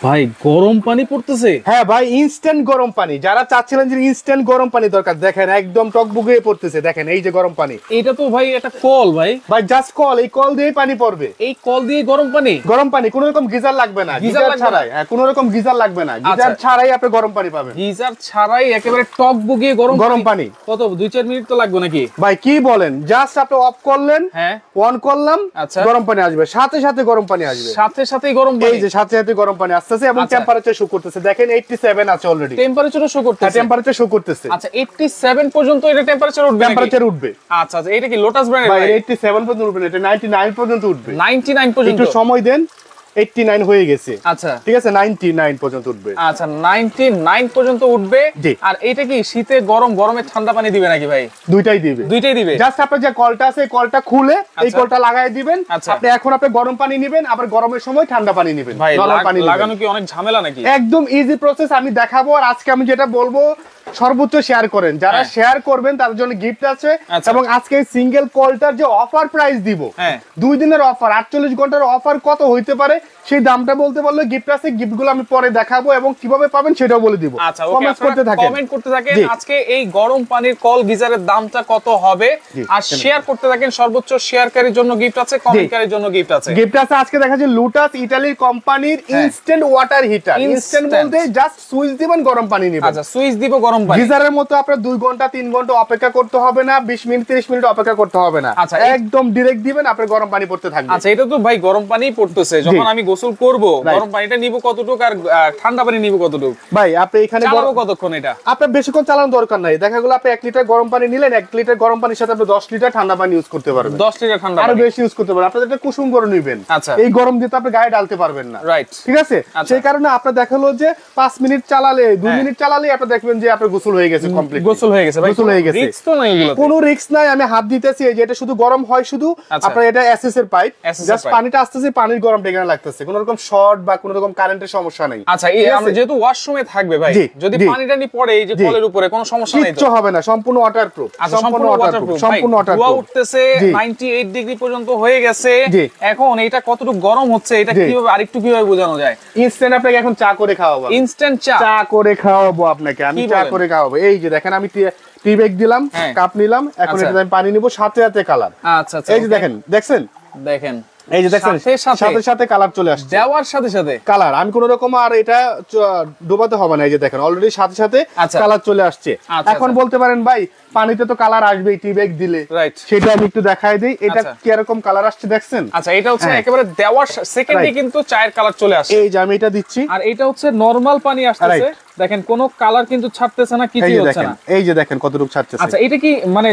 ভাই গরম পানি পড়তেছে। হ্যাঁ ভাই, ইনস্ট্যান্ট গরম পানি। যারা চাচ্ছিলেন যে ইনস্ট্যান্ট গরম পানি দরকার, দেখেন একদম টকবুকে পড়তেছে। দেখেন এই যে গরম পানি, এটা তো ভাই একটা কল ভাই। ভাই জাস্ট কল, এই কল দিয়ে পানি পড়বে। এই কল দিয়ে গরম পানি? গরম পানি, কোনো রকম গিজার লাগবে না, গিজার ছাড়াই। হ্যাঁ, কোনো রকম গিজার লাগবে না, গিজার ছাড়াই আপনি গরম পানি পাবেন। গিজার ছাড়াই একেবারে টকবুকে গরম পানি। কত 2-4 মিনিট তো লাগবে নাকি? ভাই কি বলেন, জাস্ট আপনি অফ করলেন, হ্যাঁ অন করলাম, গরম পানি আসবে, সাথে সাথে গরম পানি আসবে, সাথে সাথেই গরম পানি। এই যে সাথে সাথে গরম পানি আসতেছে এবং টেম্পারেচার শো করতেছে। দেখেন 87 আছে অলরেডি, টেম্পারেচারও শো করতেছে। টেম্পারেচার শো করতেছে। আচ্ছা 87 পর্যন্ত এটা টেম্পারেচার উঠবে? টেম্পারেচার উঠবে। আচ্ছা আচ্ছা, এটা কি লোটাস ব্র্যান্ডের? ভাই 87 পর্যন্ত উঠবে না, এটা 99 পর্যন্ত উঠবে। 99 পর্যন্ত? একটু সময় দেন, 89 হয়ে গেছে। আচ্ছা ঠিক আছে, 99 পর্যন্ত উঠবে। আচ্ছা 99 পর্যন্ত উঠবে। আর এটা কি শীতে গরম, গরমে ঠান্ডা পানি দিবে নাকি ভাই? দুইটাই দিবে, দুইটাই দিবে। জাস্ট আপনার যে কলটা আছে, এই কলটা খুলে এই কলটা লাগাই দিবেন। আপনি এখন আপনি গরম পানি নেবেন, আবার গরমের সময় ঠান্ডা পানি নেবেন। ভাই লাগানো কি অনেক ঝামেলা নাকি? একদম ইজি প্রসেস, আমি দেখাবো। আর আজকে আমি যেটা বলবো সর্বোচ্চ শেয়ার করেন, যারা শেয়ার করবেন তার জন্য গিফট আছে। এবং আজকে সিঙ্গেল কলটার যে অফার প্রাইস দিব, 2 দিনের অফার, 48 ঘন্টার অফার কত হইতে পারে সেই দামটা বলতে পারলে গিফট আছে। গিফটগুলো আমি পরে দেখাবো এবং কিভাবে পাবেন সেটাও বলে দিব। আচ্ছা কমেন্ট করতে থাকেন আজকে এই গরম পানির কল গিজারের দামটা কত হবে, আর শেয়ার করতে থাকেন। সর্বোচ্চ শেয়ারকারীর জন্য গিফট আছে, কমেন্টকারীর জন্য গিফট আছে। গিফট আছে আজকে দেখাচ্ছি লুটাস ইতালির কোম্পানির ইনস্ট্যান্ট ওয়াটার হিটার। ইনস্ট্যান্ট বলতে জাস্ট সুইচ দিবেন, গরম পানি নেবেন। আচ্ছা সুইচ দিব, গরম পানি। গিজারের মতো আপনার 2 ঘন্টা 3 ঘন্টা অপেক্ষা করতে হবে না, 20 মিনিট 30 মিনিট অপেক্ষা করতে হবে না। আচ্ছা একদম ডাইরেক্ট দিবেন, আপনার গরম পানি পড়তে থাকবে। আচ্ছা এটা তো ভাই গরম পানি পড়তেছে, যখন আমি গোসল করব গরম পানিটা নিব কতটুকু আর ঠান্ডা পানি নিব কতটুকু? ভাই আপনি এখানে চালাবো কতক্ষণ? এটা আপনার বেশিক্ষণ চালানোর দরকার নাই। দেখা গেল আপনি 1 লিটার গরম পানি নিলেন, 1 লিটার গরম পানির সাথে আপনি 10 লিটার ঠান্ডা পানি ইউজ করতে পারবেন। 10 লিটার ঠান্ডা আরো বেশি ইউজ করতে পারবেন। আপনি এটা কুসুম করে নেবেন। আচ্ছা এই গরম দিয়ে তো আপনি গায়ে ডালতে পারবেন না, রাইট? ঠিক আছে, সেই কারণে আপনি দেখালো যে 5 মিনিট চালালে, 2 মিনিট চালালে আপনি দেখবেন যে আপনার গোসল হয়ে গেছে, কমপ্লিট গোসল হয়ে গেছে। গোসল হয়ে গেছে, রিস্ক তো নাই এগুলো, কোনো রিস্ক নাই। আমি হাত দিতেছি, এই যে এটা শুধু গরম হয় শুধু। আপনার এটা এসএস এর পাইপ, জাস্ট পানিটা আসতেছে, পানির গরম টেকে লাগতেছে, কোনো রকম শর্ট বা কোনো রকম কারেন্টের সমস্যা নাই। আচ্ছা এই আমরা যেহেতু ওয়াশরুমে থাকবে ভাই, যদি পানিটা নি পড়ে এই যে কলের উপরে কোনো সমস্যা নাই তো? কিচ্ছু হবে না, সম্পূর্ণ ওয়াটারপ্রুফ। সম্পূর্ণ ওয়াটারপ্রুফ, সম্পূর্ণ ওয়াটারপ্রুফ। ধোয়া উঠতেছে 98 ডিগ্রি পর্যন্ত হয়ে গেছে। এখন এটা কতটুকু গরম হচ্ছে এটা কিভাবে আরেকটু কিভাবে বোঝানো যায়? ইনস্ট্যান্ট আপনাকে এখন চা করে খাওয়াবো। ইনস্ট্যান্ট চা করে খাওয়াবো আপনাকে, আমি চা করে খাওয়াবো। এই যে দেখেন আমি টি ব্যাগ দিলাম, কাপ নিলাম, এখন এটা আমি পানি নিব, সাথে সাথে কালার। আচ্ছা আচ্ছা, এই যে দেখেন, দেখছেন এই যে দেখেন সাথে সাথে কালার চলে আসছে, দেওয়ার সাথে সাথে কালার। আমি কোন রকম আর এটা ডোবাতে হবে না। এই যে দেখেন অলরেডি সাথে সাথে কালার চলে আসছে। এখন বলতে পারেন ভাই পানিতে তো কালার আসবেই টি ব্যাগ দিলে, রাইট? সেটা আমি একটু দেখাই দেই, এটা কি রকম কালার আসছে দেখছেন? আচ্ছা এটা হচ্ছে একেবারে দেওয়ার সেকেন্ডে কিন্তু চায়ের কালার চলে আসে। এই যে আমি এটা দিচ্ছি, আর এটা হচ্ছে নরমাল পানি আসছে। দেখেন কোনো কালার কিন্তু ছাড়তেছে না, কিছু হচ্ছে না। এই যে দেখেন কতটুকু ছাড়তেছে। আচ্ছা এটা কি মানে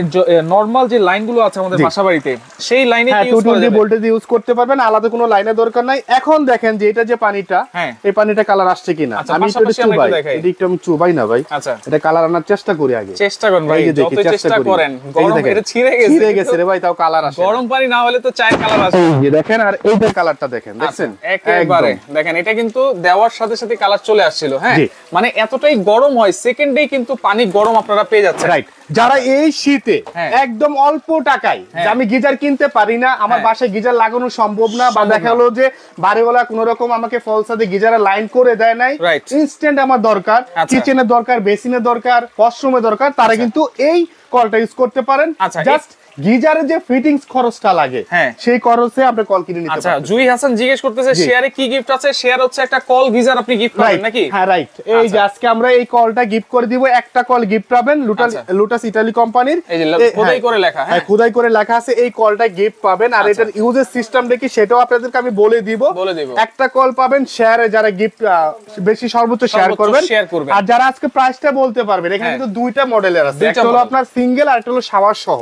নরমাল যে লাইনগুলো আছে আমাদের বাসাবাড়িতে সেই লাইনে কি ইউজ করা যাবে? ভোল্টেজ ইউজ করতে পারবেন, আলাদা কোনো লাইনের দরকার নাই। এখন দেখেন যে এটা যে পানিটা, এই পানিটা কালার আসছে কিনা। আমি একটু চুবাই, এটা আমি চুবাই না ভাই। আচ্ছা এটা কালার আনার চেষ্টা করি আগে। চেষ্টা করেন ভাই, যত চেষ্টা করেন গরম এটা ছিঁড়ে গেছে রে ভাই, তাও কালার আসে। গরম পানি না হলে তো চায়ের কালার আসে। এই যে দেখেন, আর এই যে কালারটা দেখেন, দেখছেন একেবারে দেখেন এটা কিন্তু দেওয়ার সাথে সাথে কালার চলে আসছিল। হ্যাঁ মানে এতটাই গরম হয়, সেকেন্ডেই কিন্তু পানি গরম আপনারা পেয়ে যাচ্ছেন, রাইট? যারা এই শীতে একদম অল্প টাকায়, যে আমি গিজার কিনতে পারি না, আমার বাসায় গিজার লাগানো সম্ভব না, বা দেখা হলো যে বাড়িওয়ালা কোন রকম আমাকে ফলসাতে গিজারে লাইন করে দেয় নাই, ইনস্ট্যান্ট আমার দরকার, কিচেনের দরকার, বেসিনের দরকার, ওয়াশরুমের দরকার, তারা কিন্তু এই কলটা ইউজ করতে পারেন। জাস্ট গিজারের যে ফিটিংস খরচটা লাগে সেই খরচে আপনি কল কিনে নিতে পারেন। আচ্ছা জুই হাসান জিজ্ঞেস করতেছে শেয়ারে কি গিফট আছে? শেয়ার হচ্ছে একটা কল গিজার আপনি গিফট করবেন নাকি? হ্যাঁ রাইট, এই যে আজকে আমরা এই কলটা গিফট করে দিব। একটা কল গিফট পাবেন লুটাস ইতালি কোম্পানির, এই যে খোদাই করে লেখা, হ্যাঁ খোদাই করে লেখা আছে, এই কলটা গিফট পাবেন। আর এটার ইউজের সিস্টেমটা কি সেটাও আপনাদেরকে আমি বলে দিব। একটা কল পাবেন শেয়ারে, যারা গিফট বেশি সর্বোচ্চ শেয়ার করবেন। আর যারা আজকে প্রাইসটা বলতে পারবেন, এখানে কিন্তু দুইটা মডেলের আছে, একটা হলো আপনার সিঙ্গেল আর একটা হলো শাওয়ার সহ।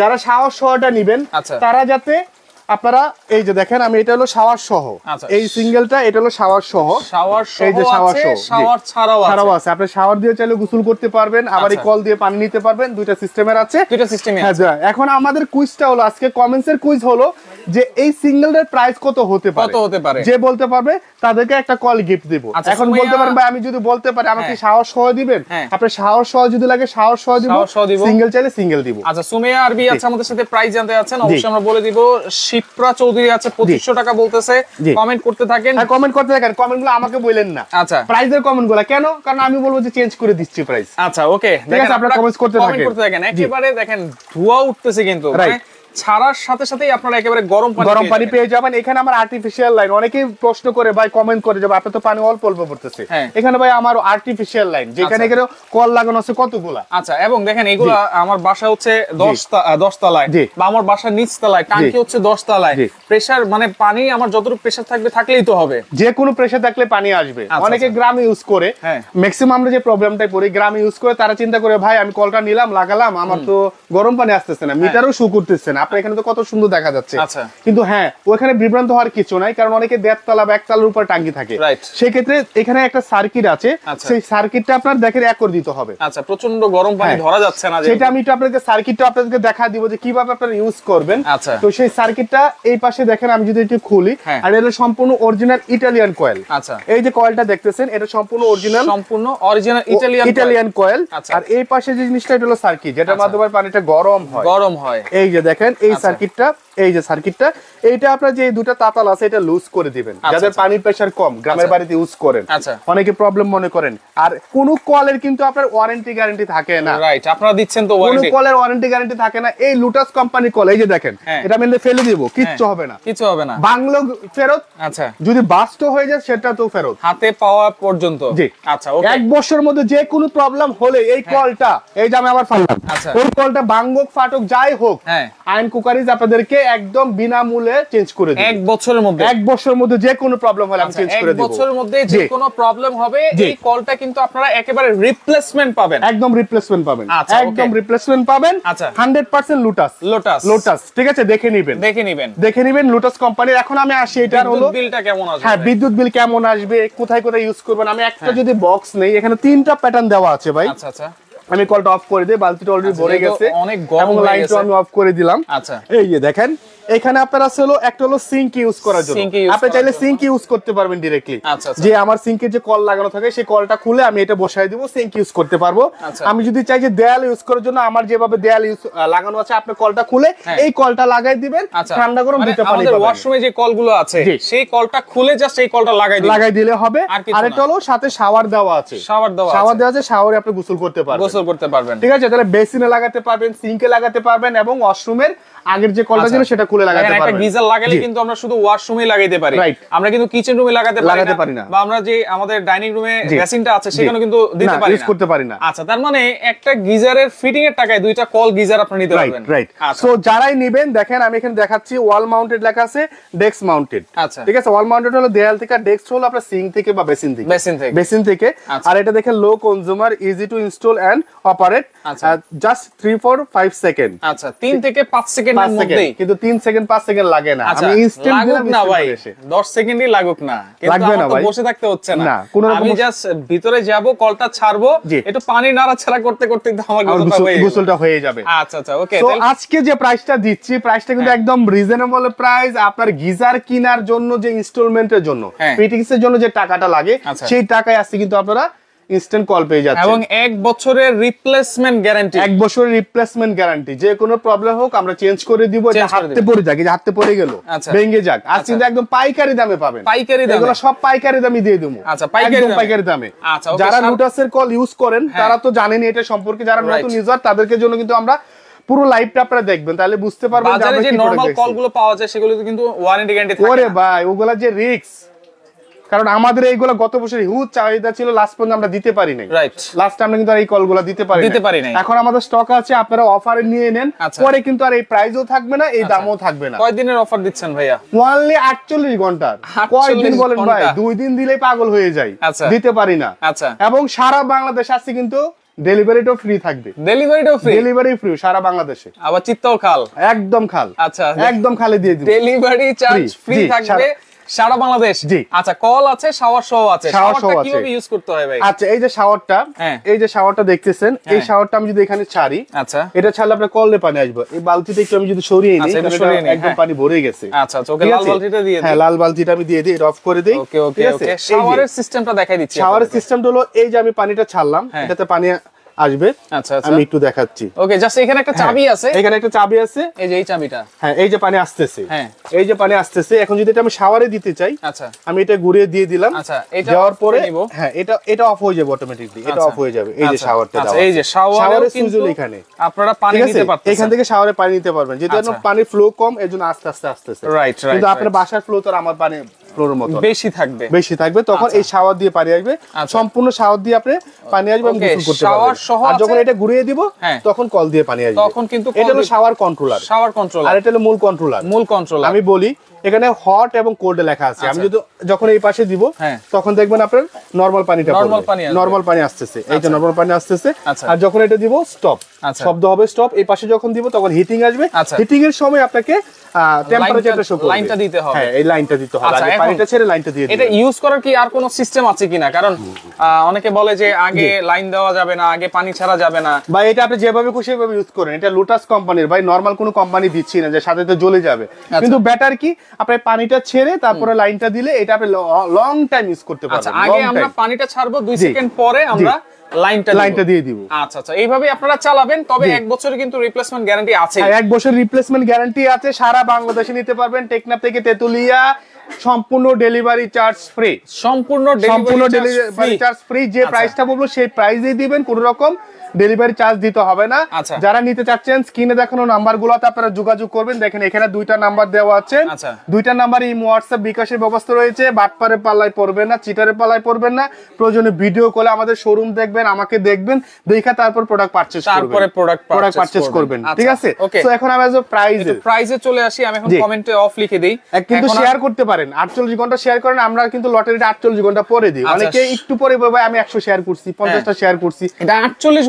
যারা শাওয়ার সহটা নেবেন তারা যাতে আপনারা এই যে দেখেন, আমি এটা হলো শাওয়ার সহ, এই সিঙ্গেলটা, এটা হলো শাওয়ার সহ। এই যে শাওয়ার সহ, শাওয়ার ছাড়াও আছে। আপনি শাওয়ার দিয়ে চাইলে গোসল করতে পারবেন, আবার এই কল দিয়ে পানি নিতে পারবেন। দুইটা সিস্টেমের আছে, দুইটা সিস্টেমে আছে। এখন আমাদের কুইজটা হলো আজকে কমেন্টস এর কুইজ হলো যে এই সিঙ্গেলের প্রাইস কত হতে পারে যে বলতে পারবে তাদেরকে একটা কল গিফট দিব। এখন বলতে পারেন ভাই আমি যদি বলতে পারি আমাকে সাহস সহ দিবেন, আপনি সাহস সহ যদি লাগে সাহস সহ দিব, সিঙ্গেল চাইলে সিঙ্গেল দিব। আচ্ছা সুমাইয়া আরবি আছে আমাদের সাথে, প্রাইস জানতে যাচ্ছেন, অবশ্যই আমরা বলে দিব। শিপ্রা চৌধুরী আছে 2500 টাকা বলতেছে, কমেন্ট করতে থাকেন। হ্যাঁ কমেন্ট করতে থাকেন, কমেন্টগুলো আমাকে বলেন না। আচ্ছা প্রাইসের কমেন্টগুলো কেন, কারণ আমি বলবো যে চেঞ্জ করে দিচ্ছি প্রাইস। আচ্ছা ওকে, দেখেন আপনারা কমেন্ট করতে থাকেন। একেবারে দেখেন ধোঁয়া উঠতেছে কিন্তু ছাড়ার সাথে সাথেই আপনারা একেবারে গরম পানি পেয়ে যাবেন। এখানে আমার আর্টিফিশিয়াল লাইন, অনেকেই প্রশ্ন করে ভাই কমেন্ট করে যে আপনি তো পানি অল্প অল্প পড়তেছে, এখানে ভাই আমার আর্টিফিশিয়াল লাইন যেখানে এখানে কল লাগানো আছে কতগুলা। আচ্ছা এবং দেখেন এগুলা আমার বাসা হচ্ছে 10 তলায় বা আমার বাসার নিচ তলায়, টাঙ্কি হচ্ছে 10 তলায়, প্রেসার মানে পানি আমার যতটুকু প্রেসার থাকবে থাকলেই তো হবে, যে কোনো প্রেসার থাকলে পানি আসবে। অনেকে গ্রামে ইউজ করে, ম্যাক্সিমাম আমরা যে প্রবলেমটাই পড়ি গ্রামে ইউজ করে, তারা চিন্তা করে ভাই আমি কলটা নিলাম লাগালাম আমার তো গরম পানি আসতেছে না, মিটারও শো করতেছে না, আপনার এখানে তো কত সুন্দর দেখা যাচ্ছে। কিন্তু হ্যাঁ ওখানে বিভ্রান্ত হওয়ার কিছু নাই, কারণ অনেকে 1.5 তলা বা 1 তলার উপর টাঙ্কি থাকে, সেই ক্ষেত্রে এখানে একটা সার্কিট আছে, সেই সার্কিটটা আপনার দেখেন এক করে দিতে হবে। আচ্ছা প্রচন্ড গরম পানি ধরা যাচ্ছে না, সেটা আমি একটু আপনাদের সার্কিটটা আপনাদেরকে দেখা দিব যে কিভাবে আপনারা ইউজ করবেন। তো সেই সার্কিটটা এই পাশে দেখেন, আমি যদি একটু খুলি, আর এটা সম্পূর্ণ অরিজিনাল ইটালিয়ান কয়েল। আচ্ছা এই যে কয়েলটা দেখতেছেন এটা সম্পূর্ণ অরিজিনাল ইটালিয়ান কয়েল। আর এই পাশে যে জিনিসটা এটা হলো সার্কিট, যেটার মাধ্যমে পানিটা গরম হয়। এই যে দেখেন এই সার্কিটটা, এই যে সার্কিটটা, এইটা আপনার যে দুটো তাতাল আছে এটা লুজ করে দিবেন, যাদের পানির প্রেসার কম গ্রামের বাড়িতে ইউজ করেন, অনেকে প্রবলেম মনে করেন। আর কোন কলের কিন্তু আপনার ওয়ারেন্টি গ্যারান্টি থাকে না, রাইট আপনারা দিচ্ছেন তো ওয়ারেন্টি, কোন কলের ওয়ারেন্টি গ্যারান্টি থাকে না। এই লুটাস কোম্পানি কল, এই যে দেখেন এটা আমি ফেলে দিব, কিচ্ছু হবে না, বাংলো ফেরত। আচ্ছা যদি বাস্ট হয়ে যায় সেটা তো ফেরত, হাতে পাওয়া পর্যন্ত। জি আচ্ছা ওকে, 1 বছরের মধ্যে যে কোনো প্রবলেম হলে এই কলটা, এই যে আমি আবার ফাললাম, ওই কলটা ভাঙুক ফাটুক যাই হোক, আইন কুকারিজ আপনাদেরকে একদম বিনামূল্যে চেঞ্জ করে দেব। 1 বছরের মধ্যে, 1 বছরের মধ্যে যে কোনো প্রবলেম হলে আমি চেঞ্জ করে দেব। 1 বছরের মধ্যে যে কোনো প্রবলেম হবে এই কলটা কিন্তু আপনারা একেবারে রিপ্লেসমেন্ট পাবেন, একদম রিপ্লেসমেন্ট পাবেন, একদম রিপ্লেসমেন্ট পাবেন। 100% লোটাস। ঠিক আছে, দেখে নেবেন লোটাস কোম্পানির। এখন আমি আসি এটার হলো বিলটা কেমন আসবে। হ্যাঁ বিদ্যুৎ বিল কেমন আসবে, কোথায় ইউজ করবেন। আমি একটা যদি বক্স নেই, এখানে 3টা প্যাটার্ন দেওয়া আছে ভাই। আচ্ছা আমি কলটা অফ করে দিই, বালতিটা অলরেডি ভরে গেছে, অনেক গরম হয়ে গেছে, আমি অফ করে দিলাম। আচ্ছা এই যে দেখেন এখানে আপনার আছে হলো একটা হলো সিঙ্ক ইউজ করার জন্য, আপনি চাইলে সিঙ্ক ইউজ করতে পারবেন ডাইরেক্টলি। যে আমার সিঙ্কের যে কল লাগানো থাকে সেই কলটা খুলে আমি এটা বসাই দিব, সিঙ্ক ইউজ করতে পারবো। আমি যদি চাই যে দেয়াল ইউজ করার জন্য, আমার যেভাবে দেয়াল ইউজ লাগানো আছে, আপনি কলটা খুলে এই কলটা লাগাই দিবেন, ঠান্ডা গরম দুটো পানি পাবেন। আমাদের ওয়াশরুমে যে কলগুলো আছে সেই কলটা খুলে জাস্ট এই কলটা লাগাই দিলে হবে। আরেকটা হলো সাথে শাওয়ার দেওয়া আছে, শাওয়ার দেওয়া আছে, শাওয়ারে আপনি গোসল করতে পারবেন। ঠিক আছে, তাহলে বেসিনে লাগাতে পারবেন, সিঙ্কে লাগাতে পারবেন, এবং ওয়াশরুমের আগের যে কলটা ছিল সেটা খুলে লাগাতে পারবেন। একটা গিজার লাগালে কিন্তু আমরা শুধু ওয়াশরুমে লাগাইতে পারি, আমরা কিন্তু কিচেন রুমে লাগাতে পারি না, বা আমরা যে আমাদের ডাইনিং রুমে বেসিনটা আছে সেখানে কিন্তু দিতে পারি না, ইউজ করতে পারি না। আচ্ছা তার মানে একটা গিজারের ফিটিং এর টাকায় দুইটা কল গিজার আপনি নিতে পারবেন। রাইট। সো যারাই নেবেন দেখেন আমি এখানে দেখাচ্ছি ওয়াল মাউন্টেড লেখা আছে, ডেস্ক মাউন্টেড। আচ্ছা ঠিক আছে, ওয়াল মাউন্টেড হলো দেয়াল থেকে, ডেস্ক হলো আপনার সিঙ্ক থেকে বা বেসিন থেকে। আর এটা দেখেন low consumer, easy to install and operate, just 3-4-5 second. আচ্ছা 3 থেকে 5 সেকেন্ডের মধ্যে, কিন্তু 3 সেকেন্ড 5 সেকেন্ড লাগে না, আমি ইনস্ট্যান্ট দিলাম না ভাই, 10 সেকেন্ডই লাগুক না, কিন্তু আমার তো বসে থাকতে হচ্ছে না, আমি জাস্ট ভিতরে যাব, কলটা ছাড়বো, একটু পানি নাড়াচাড়া করতে করতে আমার গোসলটা হয়ে যাবে। আচ্ছা আচ্ছা ওকে। তো আজকে যে প্রাইসটা দিচ্ছি, প্রাইসটা কিন্তু একদম রিজনেবল প্রাইস। আপনার গিজার কেনার জন্য যে ইনস্টলমেন্টের জন্য, ফিটিংস এর জন্য যে টাকাটা লাগে, সেই টাকায় আসছে কিন্তু আপনারা ইনস্ট্যান্ট কল পেয়ে যাচ্ছেন, এবং 1 বছরের রিপ্লেসমেন্ট গ্যারান্টি, 1 বছরের রিপ্লেসমেন্ট গ্যারান্টি। যে কোনো প্রবলেম হোক আমরা চেঞ্জ করে দিব, এটা হাতে পড়ে যাক, এই যে হাতে পড়ে গেল, ভেঙে যাক, আর কিন্তু একদম পাইকারি দামে পাবেন, পাইকারি দামে, এগুলো সব পাইকারি দামে দিয়ে দেবো। আচ্ছা পাইকারি দামে। আচ্ছা যারা লুটাসের কল ইউজ করেন তারা তো জানেনই এটা সম্পর্কে, যারা নতুন ইউজার তাদেরকে জন্য কিন্তু আমরা পুরো লাইভটা আপনারা দেখবেন, তাহলে বুঝতে পারবেন যে আমরা যে নরমাল কলগুলো পাওয়া যায় সেগুলো কিন্তু ওয়ারেন্টি গ্যারান্টি থাকে। ওরে ভাই ওগুলা যে রিস্ক, কারণ আমাদের এইগুলো গত বছর হিউজ চাহিদা ছিল, লাস্ট পর্যন্ত আমরা দিতে পারি নাই। রাইট, লাস্ট আমরা কিন্তু আর এই কলগুলো দিতে পারি নাই। এখন আমাদের স্টক আছে, আপনারা অফারে নিয়ে নেন, পরে কিন্তু আর এই প্রাইসও থাকবে না, এই দামও থাকবে না। কয় দিনের অফার দিচ্ছেন ভাইয়া? অনলি 48 ঘন্টা। কয় দিন বলেন ভাই? 2 দিন দিলেই পাগল হয়ে যায়, দিতে পারি না। আচ্ছা, এবং সারা বাংলাদেশ আছে কিন্তু ডেলিভারিটাও ফ্রি থাকবে, ডেলিভারি ফ্রি সারা বাংলাদেশে, আবার চিত্তও খাল, একদম খাল। আচ্ছা একদম খালি দিয়ে দিই, ডেলিভারি চার্জ ফ্রি থাকবে, সারা বাংলাদেশ। জি। আচ্ছা, কল আছে, শাওয়ার সহ আছে। শাওয়ারটা কিভাবে ইউজ করতে হয় ভাই? আচ্ছা, এই যে শাওয়ারটা দেখতেছেন, এই শাওয়ারটা আমি যদি এখানে ছাড়ি, আচ্ছা, এটা ছাড়লে আপনার কলে পানি আসবে। এই বালতিটা একটু আমি যদি সরিয়ে নিই, একদম পানি ভরে গেছে। আচ্ছা, ওকে, লাল বালতিটা দিয়ে দিই। হ্যাঁ, লাল বালতিটা আমি দিয়ে দিই, এটা অফ করে দেই। ওকে ওকে ওকে। শাওয়ারের সিস্টেমটা দেখাই দিচ্ছি। শাওয়ারের সিস্টেমটা হলো এই যে আমি পানিটা ছাড়লাম, এটাতে পানি আসবে। আচ্ছা আচ্ছা, আমি একটু দেখাচ্ছি। ওকে, জাস্ট এখানে একটা চাবি আছে, এখানে একটা চাবি আছে, এই যে এই চাবিটা। হ্যাঁ, এই যে পানি আসতেছে, হ্যাঁ, এই যে পানি আসতেছে। এখন যদি এটা আমি শাওয়ারে দিতে চাই, আচ্ছা, আমি এটা ঘুরিয়ে দিয়ে দিলাম। আচ্ছা, এটা দেওয়ার পরে হ্যাঁ, এটা অফ হয়ে যাবে অটোমেটিকলি, এটা অফ হয়ে যাবে। এই যে শাওয়ারটা দাও, এই যে শাওয়ারের সুইচ এখানে আপনারা পানি নিতে পারবেন, এখান থেকে শাওয়ারে পানি নিতে পারবেন। যেহেতু পানি ফ্লো কম, এজন্য আস্তে আস্তে আসতেছে। Right right. কিন্তু আপনার বাসার ফ্লো তো আমার পানি ফ্লোরের মতো বেশি থাকবে, তখন এই শাওয়ার দিয়ে পানি আসবে, সম্পূর্ণ শাওয়ার দিয়ে আপনি পানি আসবে, আমি গোসল করতে পারবো। আর যখন এটা ঘুরিয়ে দিব, তখন কল দিয়ে পানি আসবে। তখন কিন্তু এটা হলো শাওয়ার কন্ট্রোলার, আর এটা হলো মূল কন্ট্রোলার। আমি বলি এখানে হট এবং কোল্ড লেখা আছে। আমি যদি যখন এই পাশে দিব, তখন দেখবেন আপনার নরমাল পানিটা নরমাল পানি আসতেছে, এই যে নরমাল পানি আসতেছে। আর যখন এটা দিব, স্টপ, শব্দ হবে স্টপ। এই পাশে যখন দিব, তখন হিটিং আসবে। হিটিং এর সময় আপনাকে টেম্পারেচারটা শো করবে, লাইনটা দিতে হবে। হ্যাঁ, এই লাইনটা দিতে হবে, আগে পানিটা ছেড়ে লাইনটা দিয়ে দিবেন। এটা ইউজ করার কি আর কোনো সিস্টেম আছে কিনা? কারণ অনেকে বলে যে আগে লাইন দেওয়া যাবে না, আগে পানি ছাড়া যাবে না। ভাই, এটা আপনি যেভাবে খুশি সেভাবে ইউজ করেন। এটা লোটাস কোম্পানির, ভাই, নরমাল কোনো কোম্পানি দিচ্ছি না যে সাথে তো জ্বলে যাবে। কিন্তু বেটার কি, আপনি পানিটা ছেড়ে তারপরে লাইনটা দিলে এটা আপনি লং টাইম ইউজ করতে পারবেন। আচ্ছা, আগে আমরা পানিটা ছাড়বো, 2 সেকেন্ড পরে আমরা লাইনটা দিয়ে দিব। আচ্ছা আচ্ছা, এইভাবে আপনারা চালাবেন। তবে 1 বছরের কিন্তু রিপ্লেসমেন্ট গ্যারান্টি আছে। 1 বছর রিপ্লেসমেন্ট গ্যারান্টি আছে। সারা বাংলাদেশে নিতে পারবেন, টেকনাফ থেকে তেতুলিয়া, সম্পূর্ণ ডেলিভারি চার্জ ফ্রি। সম্পূর্ণ ডেলিভারি চার্জ ফ্রি। যে প্রাইসটা বলবো সেই প্রাইসেই দিবেন, কোনো রকম ডেলিভারি চার্জ দিতে হবে না। যারা নিতে চাচ্ছেন, স্ক্রিনে দেখানো নাম্বারগুলোতে আপনারা যোগাযোগ করবেন। দেখেন এখানে 2টা নাম্বার দেওয়া আছে, 2টা নাম্বারে ইমো, হোয়াটসঅ্যাপ, বিকাশের ব্যবস্থা রয়েছে। বাটপারের পাল্লায় পড়বেন না, চিটারের পাল্লায় পড়বেন না। প্রয়োজনে ভিডিও কলে আমাদের শোরুম দেখবেন, আমাকে দেখবেন, দেখা তারপর প্রোডাক্ট পারচেজ করবেন। ঠিক আছে? তো এখন আমি প্রাইসে চলে আসি। আমি এখন কমেন্টে অফ লিখে দেই, কিন্তু শেয়ার করতে পারেন। 48 ঘন্টা শেয়ার করেন, আমরা কিন্তু লটারিটা 48 ঘন্টা পরে দিই। অনেকে একটু পরে বলবে আমি 100 শেয়ার করছি, 50টা শেয়ার করছি। এটা 48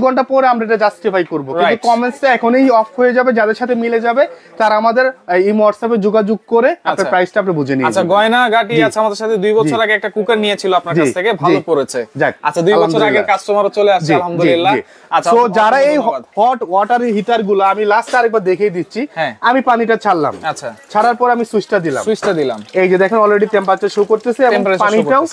ঘন্টা পরে আমরা এটা জাস্টিফাই করব। কিন্তু কমেন্টসটা এখনই অফ হয়ে যাবে। যাদের সাথে মিলে যাবে তারা আমাদের ইমো, হোয়াটসঅ্যাপে যোগাযোগ করে আপনার প্রাইসটা আপনি বুঝে নিন। আচ্ছা, গয়না গাটি আছে আমাদের সাথে। 2 বছর আগে একটা কুকার নিয়েছিল আপনার কাছ থেকে, ভালো পড়েছে। আচ্ছা, 2 বছর আগের কাস্টমারও চলে আসছে, আলহামদুলিল্লাহ। আচ্ছা, তো যারা এই হট ওয়াটার হিটার গুলো, আমি লাস্ট আরেকবার দেখিয়ে দিচ্ছি। আমি পানিটা ছাড়লাম, আচ্ছা, ছাড়ার পর আমি সুইচটা দিলাম। এই যে দেখেন অলরেডি টেম্পারেচার শো করতেছে এবং পানিটাও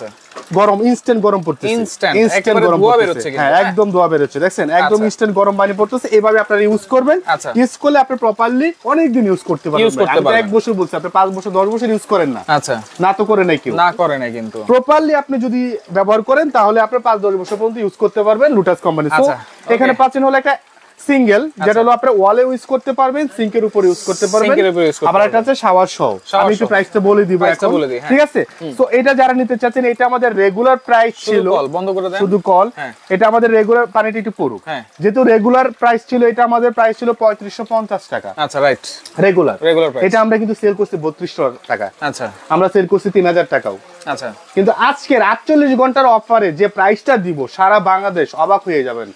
গরম, ইনস্ট্যান্ট গরম পড়তেছে, ইনস্ট্যান্ট গরম পড়তেছে। হ্যাঁ, একদম ধোয়া বের হচ্ছে, দেখছেন, একদম ইনস্ট্যান্ট গরম পানি পড়তেছে। এইভাবে আপনারা ইউজ করবেন। ইউজ করলে আপনি প্রপারলি অনেক দিন ইউজ করতে পারবেন। আমি 1 বছর বলছি, আপনি 5 বছর 10 বছর ইউজ করেন না। আচ্ছা, না তো করে নাই কেউ, না করে নাই। কিন্তু প্রপারলি আপনি যদি ব্যবহার করেন তাহলে আপনি 5-10 বছর পর্যন্ত ইউজ করতে পারবেন লোটাস কোম্পানি। সো এখানে পাচ্ছেন হলো একটা সিঙ্গেল, যেটা হলো আপনি ওয়ালে ইউজ করতে পারবেন, সিঙ্কের উপর ইউজ করতে পারবেন। আবার এটা আছে শাওয়ার সহ। আমি একটু প্রাইসটা বলে দিব এখন, ঠিক আছে? সো এটা যারা নিতে চাচ্ছেন, এটা আমাদের রেগুলার প্রাইস ছিল, বন্ধ করে দেন শুধু কল। এটা আমাদের রেগুলার, পানিটা একটু পড়ুক। যেহেতু রেগুলার প্রাইস ছিল, এটা আমাদের প্রাইস ছিল 3550 টাকা। আচ্ছা, রাইট, রেগুলার প্রাইস। এটা আমরা কিন্তু সেল করছি 3200 টাকা। আচ্ছা, আমরা সেল করছি 3000 টাকাও। আচ্ছা, কিন্তু আজকের 48 ঘন্টার অফারে যে প্রাইসটা দিব, সারা বাংলাদেশ অবাক হয়ে যাবেন।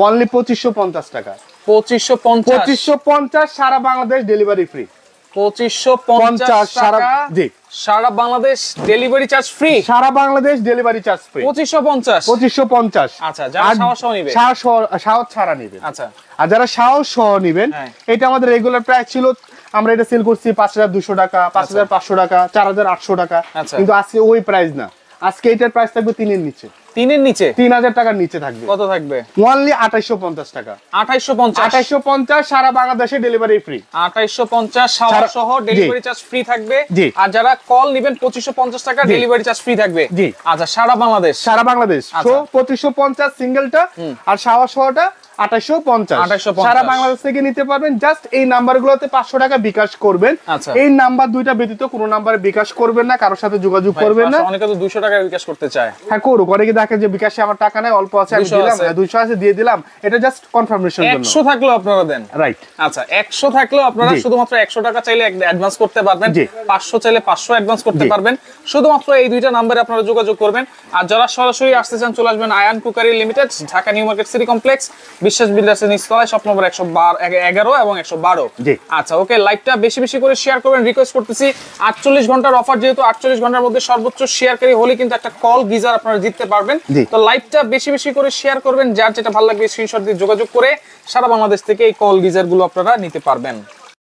অনলি 2550 টাকা। 2550 সারা বাংলাদেশ ডেলিভারি ফ্রি। 2550 টাকা, জি, সারা বাংলাদেশ ডেলিভারি চার্জ ফ্রি। সারা বাংলাদেশ ডেলিভারি চার্জ ফ্রি। 2550। আচ্ছা, যারা শাওয়ার সহ নেবেন, শাওয়ার ছাড়া নেবেন। আচ্ছা, আর যারা শাওয়ার সহ নেবেন, এটা আমাদের রেগুলার প্রাইস ছিল, আমরা এটা সেল করছি 5200 টাকা, 5500 টাকা, 4800 টাকা। কিন্তু আজকে ওই প্রাইস না, আজকে এটার প্রাইস থাকবে 3 এর নিচে। 3000 টাকার নিচে থাকবে। কত থাকবে? অনলি 2850 টাকা। 2850 সারা বাংলাদেশে ডেলিভারি ফ্রি। 2850 শাওয়ার সহ ডেলিভারি চার্জ ফ্রি থাকবে। আর যারা কল নেবেন 2550 টাকা ডেলিভারি চার্জ ফ্রি থাকবে। আচ্ছা, সারা বাংলাদেশ। সো 2550 সিঙ্গেলটা, আর শাওয়ার সহটা 2850। সারা বাংলাদেশ থেকে নিতে পারবেন। জাস্ট এই নাম্বারগুলোতে 500 টাকা বিকাশ করবেন। এই নাম্বার দুইটা ব্যতীত কোনো নাম্বারে বিকাশ করবেন না, কারোর সাথে যোগাযোগ করবেন না। অনেকে তো 200 টাকা বিকাশ করতে চায়। হ্যাঁ, করুক। অনেকে দেখে যে বিকাশে আমার টাকা নাই, অল্প আছে, আমি দিলাম, 200 আছে দিয়ে দিলাম। এটা জাস্ট কনফার্মেশন জন্য। 100 থাকলেও আপনারা দেন, রাইট? আচ্ছা, 100 থাকলেও আপনারা শুধুমাত্র 100 টাকা চাইলে অ্যাডভান্স করতে পারবেন, 500 চাইলে 500 অ্যাডভান্স করতে পারবেন। শুধুমাত্র এই দুইটা নম্বরে আপনারা যোগাযোগ করবেন। আর যারা সরাসরি আসতে চান, চলে আসবেন Ayaan cookery limited, Dhaka new market city complex, Biswas বিল্ডার্সের নিচতলায় শপ নম্বর 111 এবং 112। আচ্ছা ওকে, লাইভটা বেশি বেশি করে শেয়ার করবেন রিকোয়েস্ট করতেছি। 48 ঘন্টার অফার, যেহেতু 48 ঘন্টার মধ্যে সর্বোচ্চ শেয়ারকারী হলে কিন্তু একটা কল গিজার আপনারা জিততে পারবেন। তো লাইভটা বেশি বেশি করে শেয়ার করবেন, যার যেটা ভালো লাগবে স্ক্রিনশট দিয়ে যোগাযোগ করে সারা বাংলাদেশ থেকে এই কল গিজার গুলো আপনারা নিতে পারবেন।